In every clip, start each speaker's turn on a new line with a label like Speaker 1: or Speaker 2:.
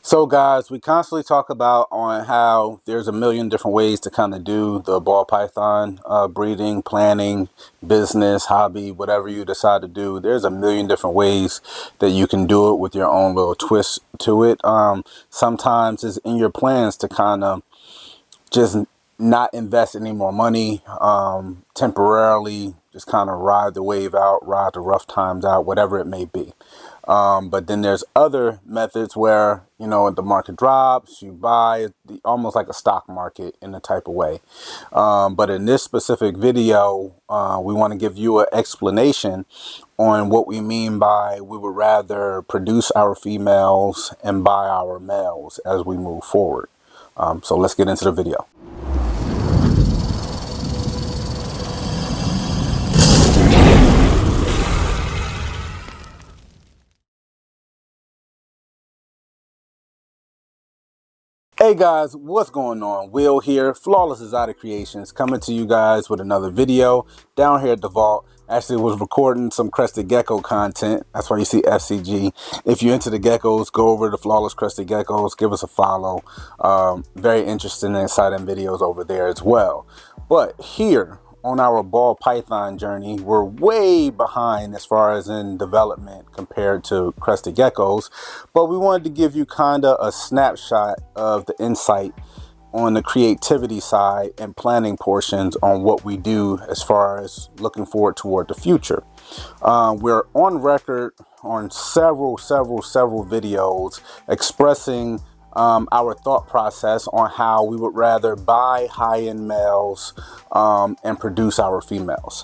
Speaker 1: So guys, we constantly talk about on how there's a million different ways to kind of do the ball python breeding, planning, business, hobby, whatever you decide to do. There's a million different ways that you can do it with your own little twist to it. Sometimes it's in your plans to kind of just not invest any more money, temporarily just kind of ride the wave out, ride the rough times out, whatever it may be. But then there's other methods where, the market drops, you buy almost like a stock market in a type of way. But in this specific video, we want to give you an explanation on what we mean by we would rather produce our females and buy our males as we move forward. So let's get into the video. Hey guys, what's going on? Will here, Flawless Exotic Creations, coming to you guys with another video down here at the vault. Actually was recording some crested gecko content. That's why you see FCG. If you're into the geckos, go over to Flawless Crested Geckos, give us a follow. Very interesting and exciting videos over there as well. But here on our ball python journey, we're way behind as far as in development compared to crested geckos, but we wanted to give you kind of a snapshot of the insight on the creativity side and planning portions on what we do as far as looking forward toward the future. We're on record on several videos expressing our thought process on how we would rather buy high-end males and produce our females.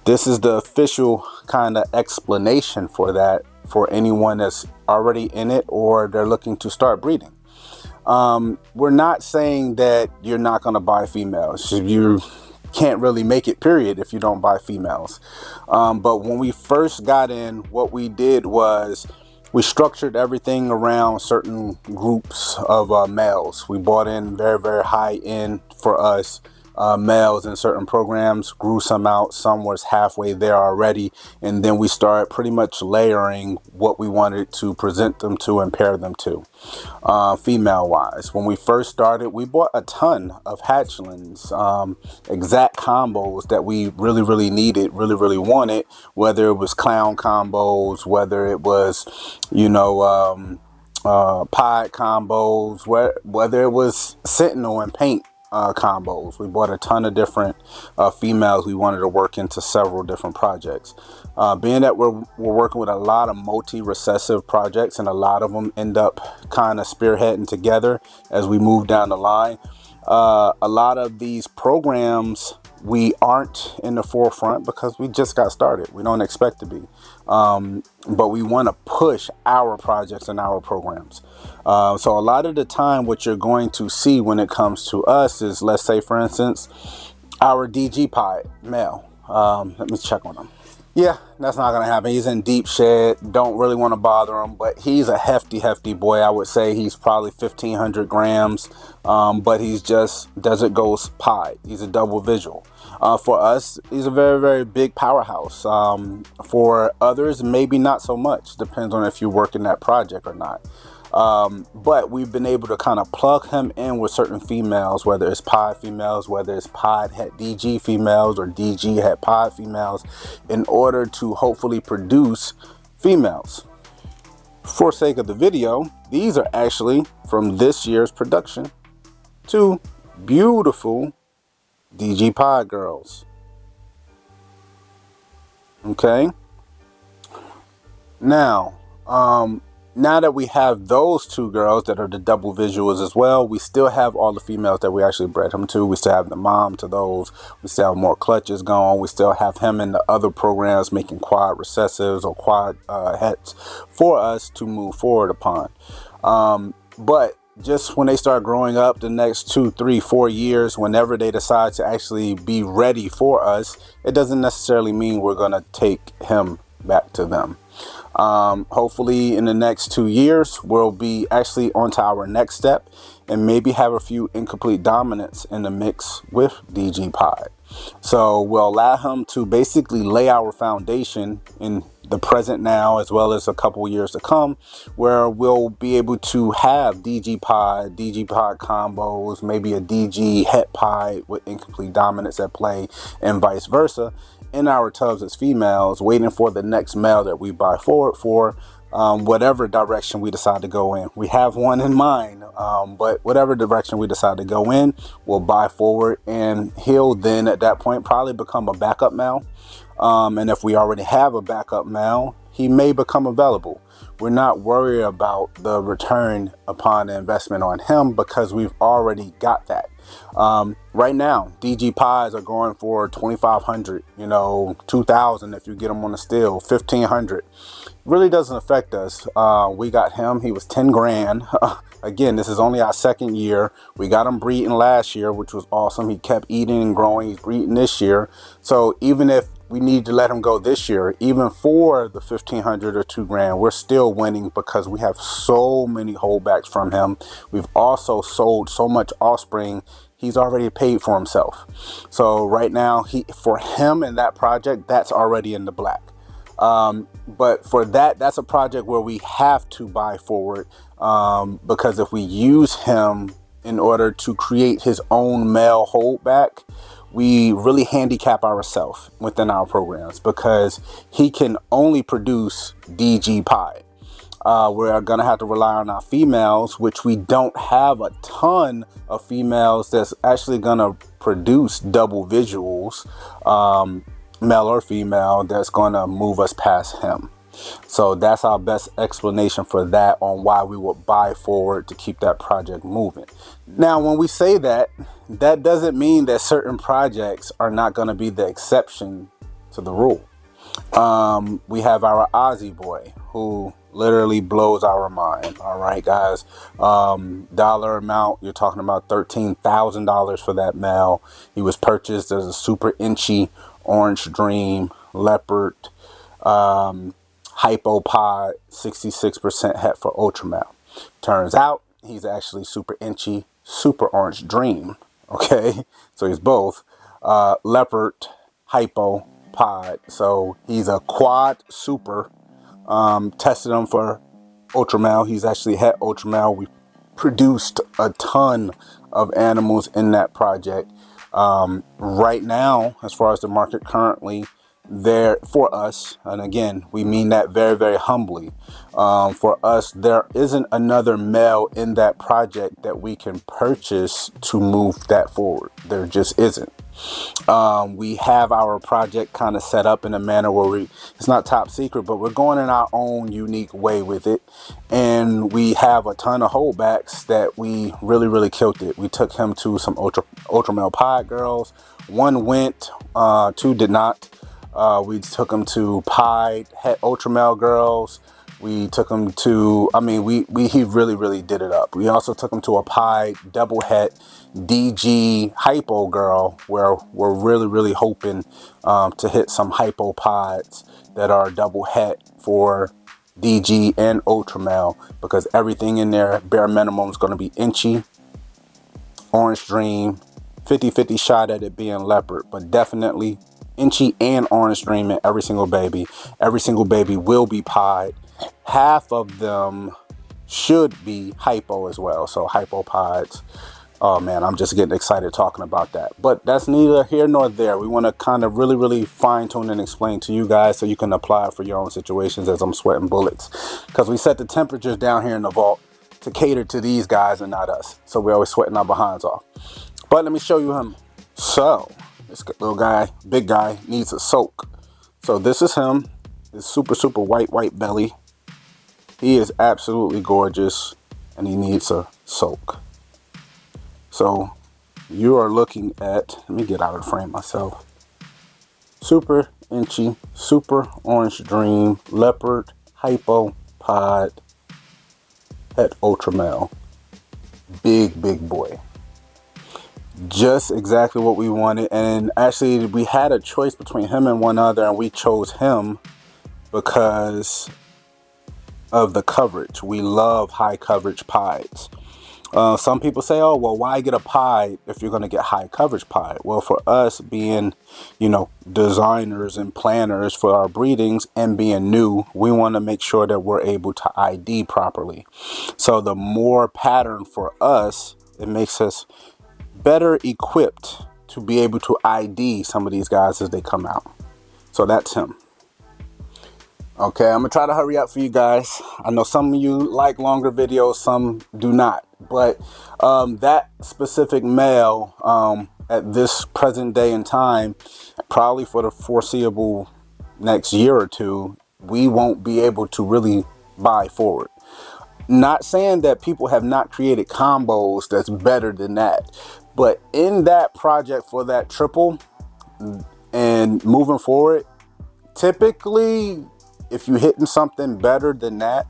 Speaker 1: This is the official kind of explanation for that for anyone that's already in it or they're looking to start breeding. We're not saying that you're not going to buy females. You can't really make it, period, if you don't buy females. But when we first got in, what we did was we structured everything around certain groups of males. We bought in very high end for us males in certain programs, grew some out, some was halfway there already, and then we started pretty much layering what we wanted to present them to and pair them to. Female wise, when we first started, we bought a ton of hatchlings, exact combos that we really needed, really wanted, whether it was clown combos, whether it was pod combos, whether it was sentinel and paint combos. We bought a ton of different females we wanted to work into several different projects. Being that we're working with a lot of multi-recessive projects, and a lot of them end up kind of spearheading together as we move down the line. A lot of these programs we aren't in the forefront because we just got started. We don't expect to be, but we want to push our projects and our programs. So a lot of the time what you're going to see when it comes to us is, let's say for instance, our DG pod male. Let me check on him. Yeah, that's not gonna happen. He's in deep shed. Don't really want to bother him, but he's a hefty boy. I would say he's probably 1,500 grams, but he's just Desert Ghost pod. He's a double visual. For us, he's a very big powerhouse. For others, maybe not so much. Depends on if you work in that project or not. But we've been able to kind of plug him in with certain females, whether it's pod females, whether it's pod het DG females, or DG het pod females, in order to hopefully produce females. For sake of the video, these are actually from this year's production. Two beautiful DG pod girls. Okay. Now that we have those two girls that are the double visuals as well, we still have all the females that we actually bred him to. We still have the mom to those. We still have more clutches going. We still have him in the other programs making quad recessives or quad hets for us to move forward upon. But just when they start growing up the next 2, 3, 4 years, whenever they decide to actually be ready for us, it doesn't necessarily mean we're going to take him back to them. Hopefully in the next 2 years we'll be actually onto our next step and maybe have a few incomplete dominants in the mix with DG pod. So we'll allow him to basically lay our foundation in the present now as well as a couple years to come, where we'll be able to have DG pod combos, maybe a DG het pod with incomplete dominance at play, and vice versa, in our tubs as females, waiting for the next male that we buy forward for. Whatever direction we decide to go in. We have one in mind, but whatever direction we decide to go in, we'll buy forward, and he'll then at that point probably become a backup male. And if we already have a backup male, he may become available. We're not worried about the return upon the investment on him because we've already got that. Right now, DG pies are going for $2,500, $2,000 if you get them on a steal, $1,500. Really doesn't affect us. We got him. He was 10 grand. Again, this is only our second year. We got him breeding last year, which was awesome. He kept eating and growing. He's breeding this year. So even if we need to let him go this year, even for the 1,500 or 2 grand, we're still winning because we have so many holdbacks from him. We've also sold so much offspring. He's already paid for himself. So right now, for him and that project, that's already in the black. But for that's a project where we have to buy forward, because if we use him in order to create his own male holdback, we really handicap ourselves within our programs because he can only produce DG pie. We're going to have to rely on our females, which we don't have a ton of females that's actually going to produce double visuals, male or female, that's going to move us past him. So that's our best explanation for that, on why we would buy forward to keep that project moving. Now, when we say that, that doesn't mean that certain projects are not going to be the exception to the rule. We have our Aussie boy who literally blows our mind. All right, guys. Dollar amount, you're talking about $13,000 for that male. He was purchased as a super inchy Orange Dream Leopard Hypopod, 66% het for ultra male. Turns out he's actually super inchy, super Orange Dream. Okay, so he's both Leopard Hypopod. So he's a quad super. Tested him for ultra male. He's actually het ultra male. We produced a ton of animals in that project. Right now, as far as the market currently, there for us, and again, we mean that very, very humbly, for us, there isn't another male in that project that we can purchase to move that forward. There just isn't. We have our project kind of set up in a manner where it's not top secret, but we're going in our own unique way with it. And we have a ton of holdbacks that we really, really killed it. We took him to some ultra male pod girls. One went, 2 did not. We took him to pied het ultra male girls. We took him to, he really, really did it up. We also took him to a pied double het DG hypo girl, where we're really, really hoping to hit some hypo pods that are double het for DG and ultra male, because everything in there, bare minimum, is going to be inchy, Orange Dream, 50-50 shot at it being Leopard, but definitely inchy and Orange Dream in every single baby. Every single baby will be pied. Half of them should be hypo as well, so hypo pods. Oh man, I'm just getting excited talking about that. But that's neither here nor there. We want to kind of really, really fine tune and explain to you guys so you can apply it for your own situations as I'm sweating bullets. Because we set the temperatures down here in the vault to cater to these guys and not us. So we're always sweating our behinds off. But let me show you him. So this little guy, big guy, needs a soak. So this is him. His super, super white belly. He is absolutely gorgeous and he needs a soak. So you are looking at, let me get out of the frame myself. Super inchy, super Orange Dream, Leopard, Hypo, Pod, het ultra male. Big boy. Just exactly what we wanted. And actually we had a choice between him and one other, and we chose him because of the coverage. We love high coverage pies. Some people say, oh, well, why get a pied if you're going to get high coverage pied? Well, for us being, designers and planners for our breedings and being new, we want to make sure that we're able to ID properly. So the more pattern for us, it makes us better equipped to be able to ID some of these guys as they come out. So that's him. Okay, I'm gonna try to hurry up for you guys. I know some of you like longer videos, some do not. But that specific male at this present day and time, probably for the foreseeable next year or two, we won't be able to really buy forward. Not saying that people have not created combos that's better than that, but in that project for that triple and moving forward, typically if you're hitting something better than that,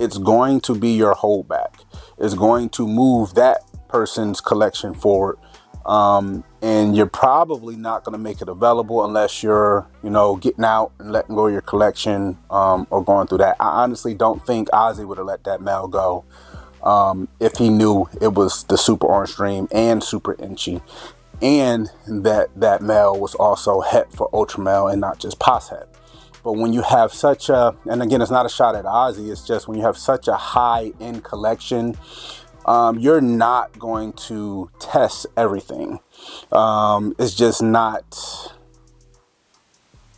Speaker 1: it's going to be your holdback. It's going to move that person's collection forward. And you're probably not going to make it available unless you're, getting out and letting go of your collection or going through that. I honestly don't think Ozzy would have let that male go if he knew it was the Super Orange Dream and Super Inchy, and that male was also het for Ultra Male and not just Pos het. But when you have such a, and again, it's not a shot at Ozzy, it's just when you have such a high-end collection, you're not going to test everything. It's just not,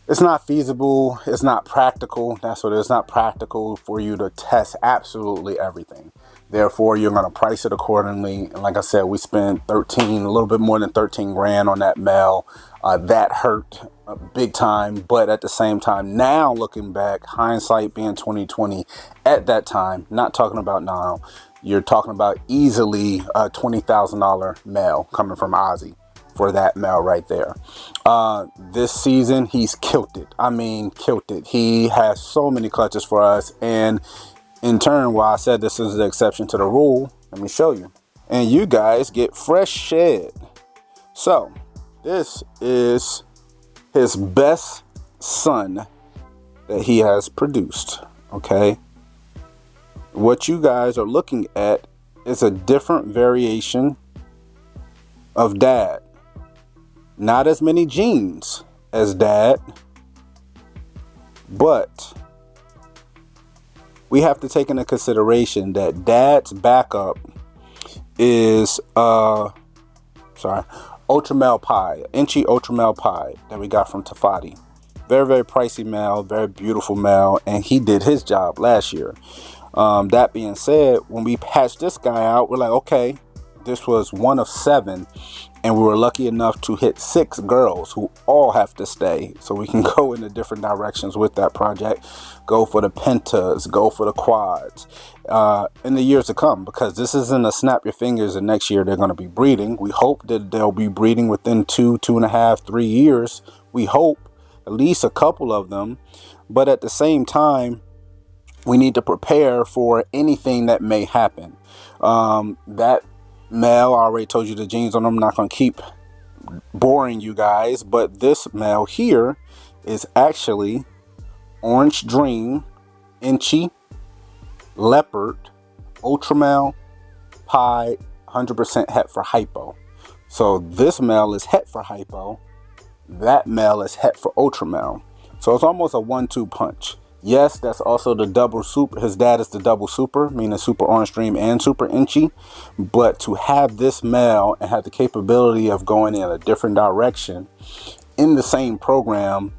Speaker 1: it's not feasible. It's not practical. That's what it is. It's not practical for you to test absolutely everything. Therefore, you're going to price it accordingly. And like I said, we spent a little bit more than 13 grand on that male. That hurt big time. But at the same time, now looking back, hindsight being 2020, at that time, not talking about now, you're talking about easily a $20,000 male coming from Ozzy for that male right there. This season, he's killed it. I mean, killed it. He has so many clutches for us. And in turn, while I said this is the exception to the rule, let me show you. And you guys get fresh shed. So this is his best son that he has produced. Okay. What you guys are looking at is a different variation of dad. Not as many genes as dad, but we have to take into consideration that dad's backup is Ultra Male Pie, Inchy Ultra Male Pie that we got from Tafati. Very, very pricey male, very beautiful male, and he did his job last year. That being said, when we patched this guy out, we're like, okay, this was one of 7, and we were lucky enough to hit 6 girls who all have to stay, so we can go in the different directions with that project. Go for the pentas, go for the quads in the years to come, because this isn't a snap your fingers and next year they're going to be breeding. We hope that they'll be breeding within 2.5, 3 years. We hope at least a couple of them, but at the same time, we need to prepare for anything that may happen. That male, I already told you the genes on them. I'm not going to keep boring you guys, but this male here is actually Orange Dream, Inchy, Leopard, Ultra Male, Pie, 100% het for hypo. So this male is het for hypo. That male is het for Ultra Male. So it's almost a 1-2 punch. Yes, that's also the double super. His dad is the double super, meaning Super Orange Dream and Super Inchy. But to have this male and have the capability of going in a different direction in the same program,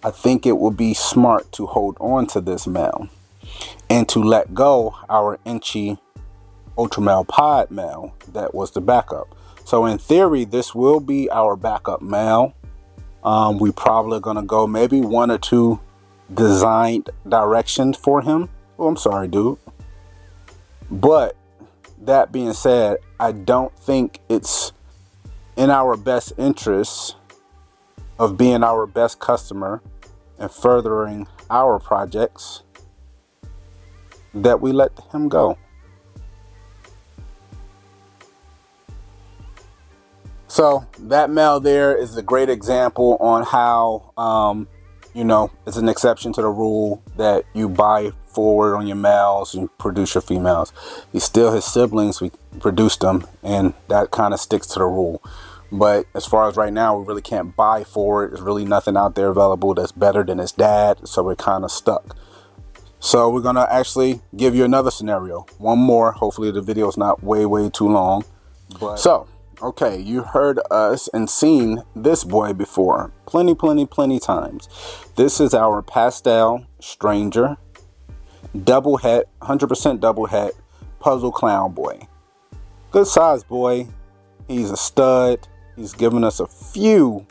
Speaker 1: I think it would be smart to hold on to this male and to let go our Inchy Ultra Male Pod male that was the backup. So in theory, this will be our backup male. We probably are going to go maybe 1 or 2 designed directions for him. Oh, I'm sorry, dude. But that being said, I don't think it's in our best interest of being our best customer and furthering our projects that we let him go. So that male there is a great example on how it's an exception to the rule that you buy forward on your males and produce your females. He's still his siblings, we produced them, and that kind of sticks to the rule. But as far as right now, we really can't buy forward. There's really nothing out there available that's better than his dad, so we're kind of stuck. So we're gonna actually give you another scenario, one more. Hopefully the video is not way too long. So okay, you heard us and seen this boy before plenty times. This is our pastel stranger double het, 100% double het puzzle clown boy. Good size boy. He's a stud. He's given us a few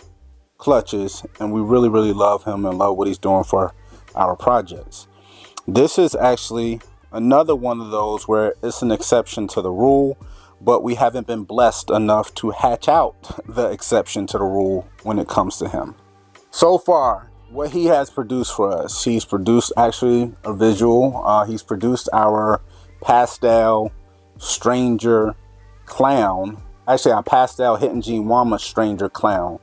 Speaker 1: clutches, and we really love him and love what he's doing for our projects. This is actually another one of those where it's an exception to the rule, but we haven't been blessed enough to hatch out the exception to the rule when it comes to him. So far, what he has produced for us, he's produced actually a visual. He's produced our pastel stranger clown, actually our pastel Hitting Gene Wama stranger clown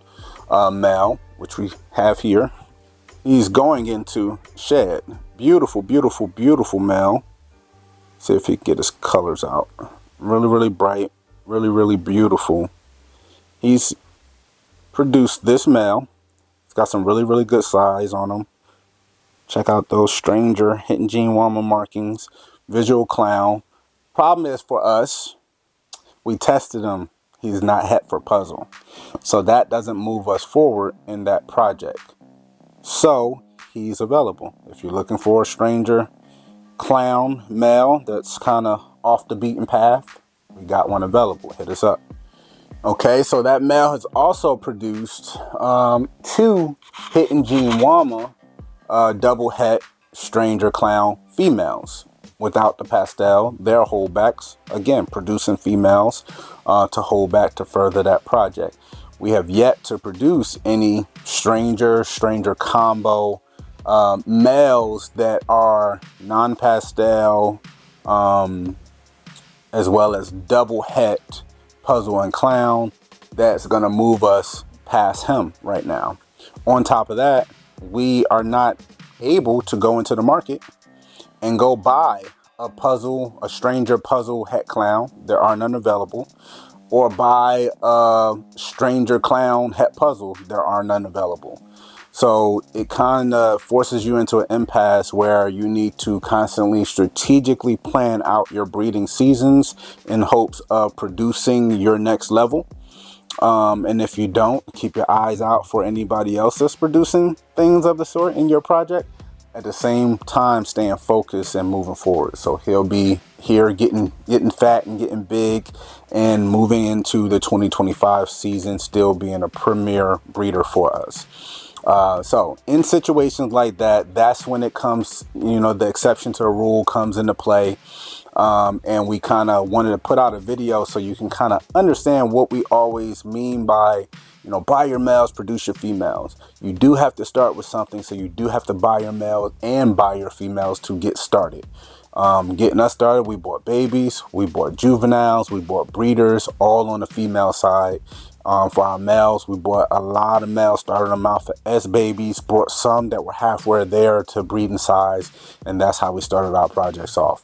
Speaker 1: male, which we have here. He's going into shed. Beautiful male. See if he can get his colors out. Really bright, really beautiful. He's produced this male. It's got some really good size on him. Check out those stranger Hitting Gene Wama markings. Visual clown. Problem is for us, we tested him. He's not het for puzzle, so that doesn't move us forward in that project. So he's available. If you're looking for a stranger clown male that's kind of off the beaten path, we got one available. Hit us up. Okay, so that male has also produced 2 Hitting Gene Wama double het stranger clown females without the pastel. They're holdbacks, again producing females to hold back to further that project. We have yet to produce any stranger combo males that are non-pastel, as well as double het puzzle and clown. That's gonna move us past him right now. On top of that, we are not able to go into the market and go buy a stranger puzzle het clown. There are none available. Or buy a stranger clown het puzzle. There are none available. So it kind of forces you into an impasse where you need to constantly strategically plan out your breeding seasons in hopes of producing your next level. And if you don't, keep your eyes out for anybody else that's producing things of the sort in your project. At the same time, staying focused and moving forward. So he'll be here getting fat and getting big and moving into the 2025 season, still being a premier breeder for us. So in situations like that, that's when it comes, the exception to the rule comes into play. And we kind of wanted to put out a video so you can kind of understand what we always mean by, buy your males, produce your females. You do have to start with something, so you do have to buy your males and buy your females to get started. Getting us started, we bought babies, we bought juveniles, we bought breeders, all on the female side. For our males, we bought a lot of males, started them out for S babies, brought some that were halfway there to breeding size, and that's how we started our projects off.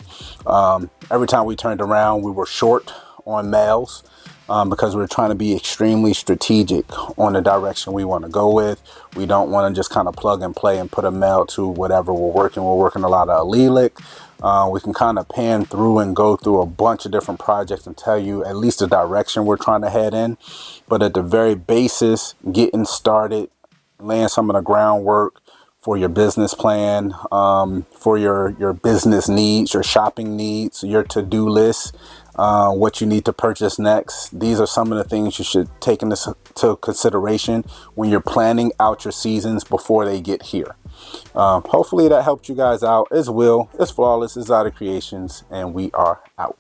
Speaker 1: Every time we turned around, we were short on males because we were trying to be extremely strategic on the direction we want to go with. We don't want to just kind of plug and play and put a male to whatever we're working. We're working a lot of allelic. We can kind of pan through and go through a bunch of different projects and tell you at least the direction we're trying to head in. But at the very basis, getting started, laying some of the groundwork for your business plan, for your business needs, your shopping needs, your to-do list, what you need to purchase next. These are some of the things you should take into consideration when you're planning out your seasons before they get here. Hopefully that helped you guys out. It's Will, it's Flawless, it's Exotic Creations, and we are out.